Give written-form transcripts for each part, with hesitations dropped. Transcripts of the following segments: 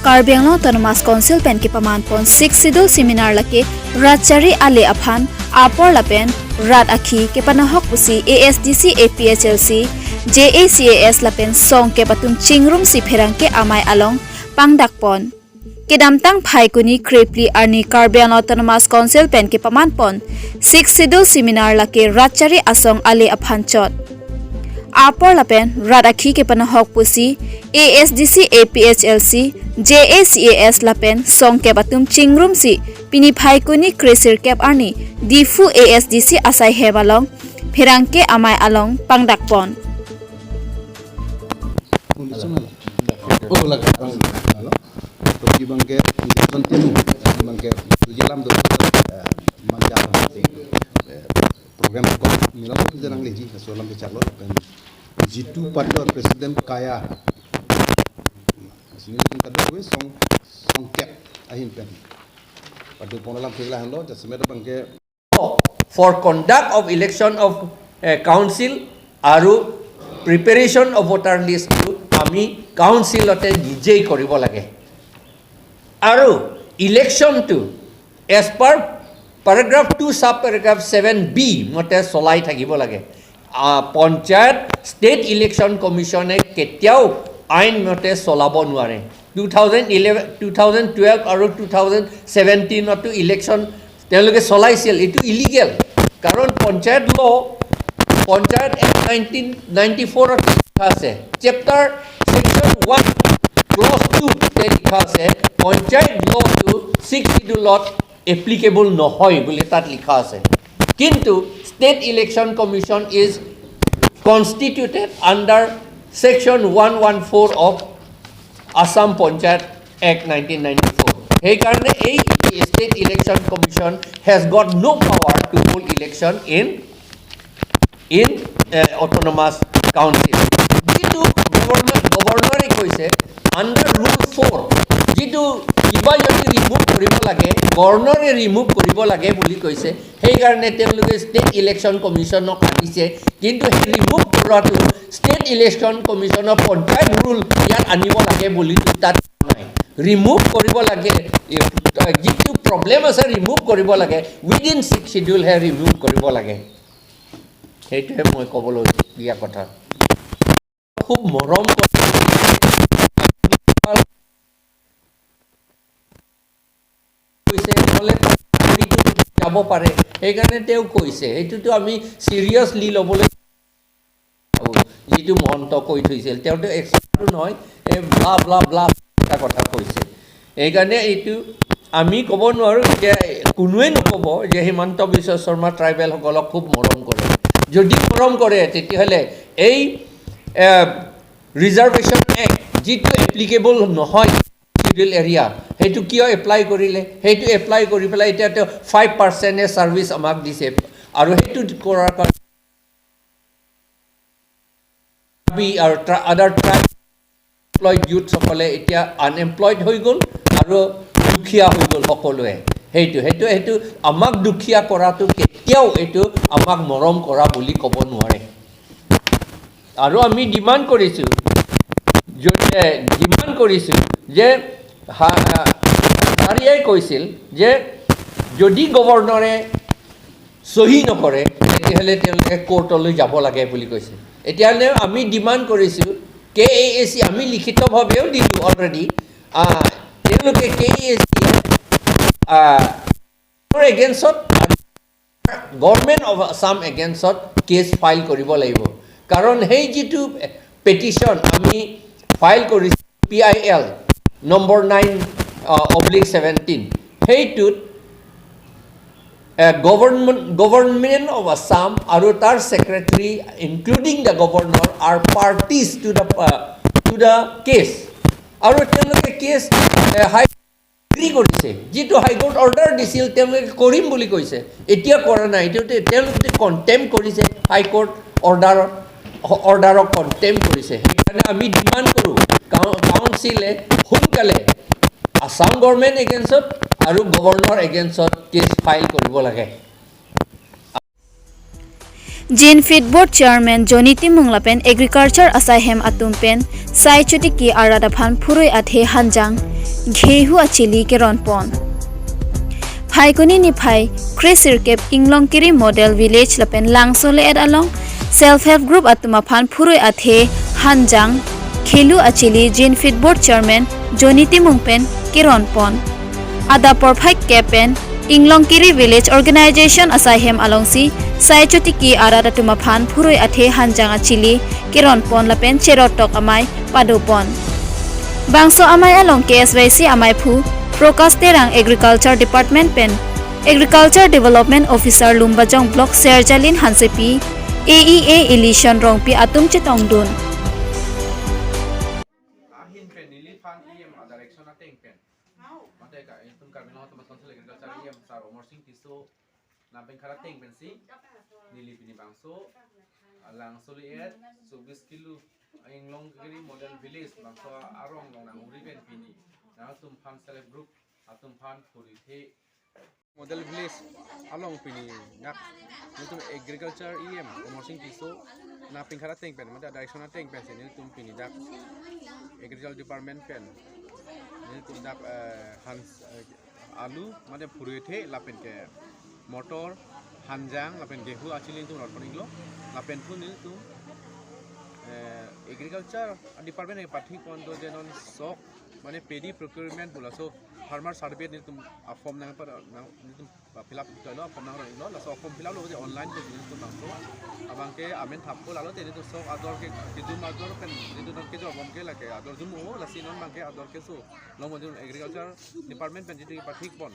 Karbi Autonomous Council pen ki pamanpon 6 sidul seminar laki Ratchari Ale Afhan Apor Lapen Rat Akhi ke panahok pusi ASDC APHLC JACAS Lapen Song ke patum chingrum si pherang ke amai along pangdakpon Kedamtang Phaikuni Krepli Arni Karbi Autonomous Council pen ki pamanpon 6 sidul seminar laki Ratchari Asong Ale Afhan chot Apor Lapen Radakhi ke panahok pusi ASDC APHLC JACAS Lapen Song ke batum chingrum si pini phaikuni kresir kep arni difu ASDC asai hebalong phirangke amai along pangdakpon program ko nilam ko janang leji solam ke charlo jitu pador presiden kaya sini pun kada we song cap ahin pen padu ponalam thila hando jasme bangke for conduct of election of council aru preparation of voter list ami council ote dijei koribo lage aru election to as per paragraph 2 sub paragraph 7b mote solai thakibo lage panchayat state election commission e ketiao ain mote solabo nuare 2012 aru 2017 to election teloge solaisil etu illegal karon panchayat law panchayat act 1994 ase chapter section 1 clause 2 te likha ase panchayat law to 6 schedule applicable নহয় বুলি তাত লিখা আছে কিন্তু state election commission is constituted under section 114 of Assam Panchayat Act 1994 hey karone ei state election commission has got no power to hold election in autonomous council jitu governor e koise under rule 4 jitu কিবা যদি remove কৰিব লাগে গভৰ্ণৰে remove কৰিব লাগে বুলি কৈছে সেই কাৰণে তেওঁলোকে ষ্টেট ইলেকশ্যন কমিছনক আনিছে কিন্তু সেই ৰিমুভ কৰাটো ষ্টেট ইলেকশ্যন কমিছনৰ পঞ্চায়ত ৰুল ইয়াত আনিব লাগে বুলি তাত নাই ৰিমুভ কৰিব লাগে যিটো প্ৰব্লেম আছে ৰিমুভ কৰিব লাগে উইদিন 6 শিডিউল হে ৰিমুভ কৰিব লাগে সেইটোহে মই ক'বলৈ দিয়া কথা খুব মৰম যাব পাৰে সেইকাৰণে তেওঁ কৈছে এইটোতো আমি সিৰিয়াসলি ল'বলৈ যিটো মহন্ত কৈ থৈছিল তেওঁটো এক্সপাৰ্ট নহয় এই ব্লা ব্লা ব্লা এটা কথা কৈছে এইকাৰণে এইটো আমি ক'ব নোৱাৰো যে কোনোৱে নক'ব যে হিমন্ত বিশ্ব শৰ্মা ট্ৰাইবেল সকলক খুব মৰম কৰে যদি মৰম কৰে তেতিয়াহ'লে এই ৰিজাৰ্ভেশ্যন এক্ট যিটো এপ্লিকেবল নহয় শিডিউল এৰিয়া হেতু কিয় এপ্লাই কৰিলে হেতু এপ্লাই কৰি পেলাই এটা 5% এ সাৰ্ভিস আমাক দিছে আৰু হেতু কৰাৰ কাৰণে বি আৰু আদাৰ এমপ্লয়েড ইউথ সকলে এতিয়া আনএমপ্লয়েড হৈ গ'ল আৰু দুখিয়া হৈ গ'ল সকলোৱে হেতু আমাক দুখিয়া কৰাটো কেতিয়াও এটো আমাক মৰম কৰা বুলি ক'ব নোৱাৰে আৰু আমি ডিমান্ড কৰিছো যে হাৰিয়াই কৈছিল যে যদি গভৰ্ণৰে সহি নকৰে তেতিয়াহ'লে তেওঁলোকে কোৰ্টলৈ যাব লাগে বুলি কৈছে এতিয়ালে আমি ডিমান্ড কৰিছো KAC আমি লিখিতভাৱেও দিলো অলৰেডি তেওঁলোকে KAC এগেইনষ্টত গভৰ্ণমেণ্ট অফ আসাম এগেইনষ্টত কেছ ফাইল কৰিব লাগিব কাৰণ সেই যিটো পেটিশ্যন আমি ফাইল কৰিছো PIL number 9/17 হেইটুত government of Assam aru tar secretary including the governor are parties to the case aru teloke case high agree korise jitu high court order disil teloke korim boli koise etia kora nai teloke contempt korise high court order of contempt korise hekane ami demand koru council e hunkale Assam government against aru governor against case file koribo lage Jin Feed Board Chairman Joniti Munglapen Agriculture Asai Hem Atumpen Sai Chutiki Aradaphan Phurui Athe Hanjang Gehu achili ke ronpon Phai kuni ni phai Krisir kep Inglongkiri model village lapen langsole ed along self help group atuma phan phuroi athe hanjang khelu achili jin fit board chairman joniti mungpen kiron pon ada por phai kepen Inglongkiri village organization asahem alongsi saichoti ki arada tuma phan phuroi athe hanjang achili kiron pon lapen cherotok amai padopon bangso amai along KSYC amai phu Prokas terang agriculture department pen agriculture development officer lumbajong block serjalin hansepi AEA election rongpi atum chetongdun ahin pen nili fan em direction ateng pen mate ka tum Karbi no to konsel agriculture em sar omor sing tiso na ben khara teng pen si nili pini bangso alang soliet 24 kilo Inglongkiri model village bangso arong long nang uri pen pini na tum fan self group atum fan puri the model village along pini nak tum agriculture em omor sing tiso na pin khara teng pen mate direction ateng pen ni tum pini dak agriculture department pen ni tum dak hans alu mate puri the lapen ke motor hanjang lapen gehu achili tum rot paniglo lapen pun ni tum agriculture department e pathi kon do jenon sok mane paddy procurement bola so farmer survey ni tum form nang par ni tum fill up to lo form nang lo la so form fill up lo je online ke ni tum bangso abang ke amen thapko lalo te ni tum sok ador ke tidum ador pen ni tum ke jo bom ke la ke ador jum o la sinon bang ke ador ke so lo mo agriculture department pen jiti pathi kon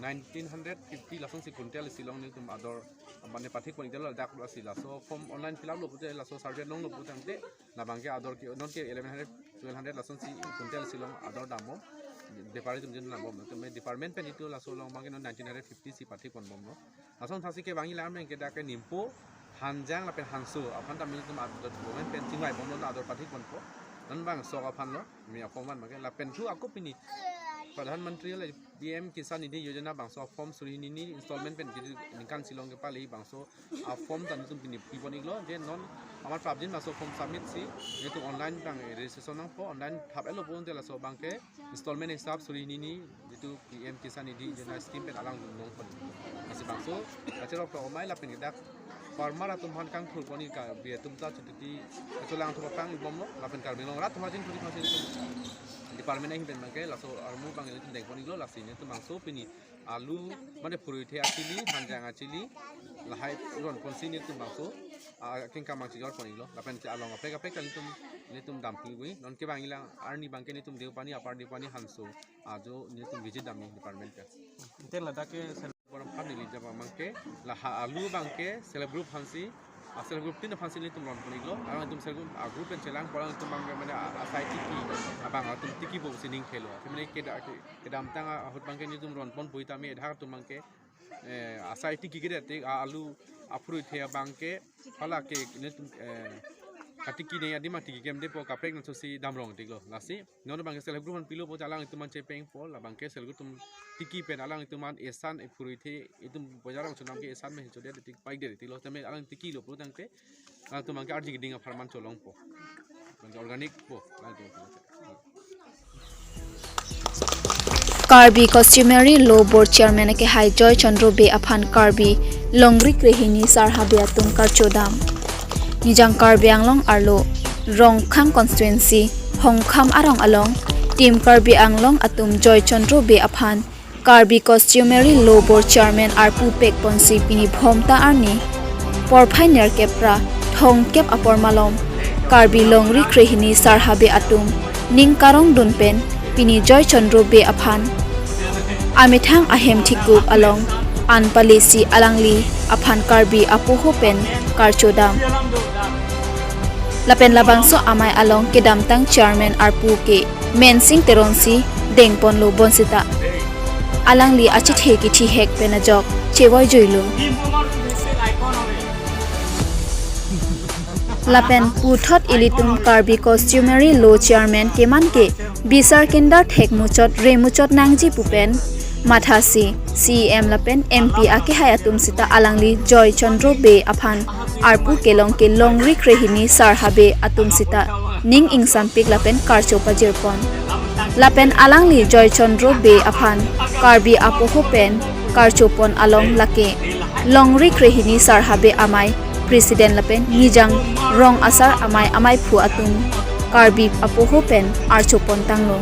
1950 lasong si kuntel silong ni tum ador mane pathi kon idelo dak lo sila so form online fill up lo pute la so survey nong lo putang te na bang ke ador ke non ke 1100 1200 lasong si kuntel silong ador damo department tum na bom to me department pen itu la so long bang ke 1950 si pathi kon bom no asong thasi ke bangi lam ke dak ke nimpo hanjang la pen hansu apan tam mi tum ador bom pen tingwai bom no ador pathi kon po nan bang so apan lo mi apoman ma ke la pen thu aku pini प्रधान मंत्री ले PM किसान निधि योजना बांसो form सुरिनी नि instalment pen कि निकान सिलों के पाले बांसो आ form तन तुम पिनि पिबनिगलो जे नॉन आमार प्राब्जिन बांसो फॉर्म सबमिट सी जे तु ऑनलाइन बांग रजिस्ट्रेशन न पो ऑनलाइन थाबेलो बोन देला सो बांके इंस्टॉलमेंट हिसाब सुरिनी नि जे तु पीएम किसान निधि योजना स्कीम पेन आलांग नं पन असे बांसो अचरो प्रमाय ला पेन दा फार्मर तुम हन कांग थुल पनी का बे तुम ता चुति अचलांग थो पांग बमलो ला पेन कार्बि नं रा थमा जिन थुरि फासे department ai ben mangke laso armu bangel tin dek poniglo lasine tu mangso pini alu mane purui the achili hanjang achili lahai ron ponsini tu mangso king ka mangsi jor poniglo lapen ti along apek apek kan ni tum damping gui non ke bangila arni bangke ni tum deu pani apar di pani hanso ajo ni tum visit dami department ka ten lada ke boram pan ni jaba mangke la alu bangke self group hansi asal group tin fansi ni tum ron poniglo arang tum sel group group pen chelang porang tum bang mane asai tiki abang tum tiki bo sining khelo mane ke dam tang hot bangke ni tum ron pon boita me dhar tum bangke asai tiki ke te alu apru the bangke phala ke ni tum katiki ne adi ma tiki kem de po kapek no si damrong tiklo lasi non bangke sel group pilo bo jalang tum man chepeng po la bangke sel group tum tiki pen alang tum man esan epuru the itum bojarang chunam ke esan me chode tik pai de tilo tame alang tiki lo pro tangte tum bangke arji giding farman cholong po bangke organic po Karbi customary law board chairman ke hai Joy Chandro be aphan Karbi longri krehini sarhabe atum karchodam nijang Karbi anglong arlo rongkham constituency hongkham arong along team Karbi anglong atum Joy Chandro be aphan Karbi customary law board chairman arpu pek ponsi pini bhomta arni porphai ner kepra thong kep apor malom Karbi longri krehini sarhabe atum ning karong dunpen pini Joy Chandro be aphan amithang ahem thikup along anpalisi alangli aphan Karbi apoho pen karchodam lapen labangso amai along kedam tang chairman arpu ke mensing teronsi dengpon lo bonsita alangli achithe ki thi hek penajok chewoi joilo lapen puthot ilitum Karbi customary law chairman keman ke bisar kendar thek muchot remuchot nangji pupen mathasi CM lapen MP ake hayatum sita alangli Joy Chandro be aphan arpu kelong ke longri krehini sarhabe atum sita ning ingsampik lapen karchopa jirpon lapen alangli Joy Chandro be aphan Karbi apoho pen karchopon along lake longri krehini sarhabe amai president lapen nijang rong asar amai pu atung Karbi apoho pen archopon tanglo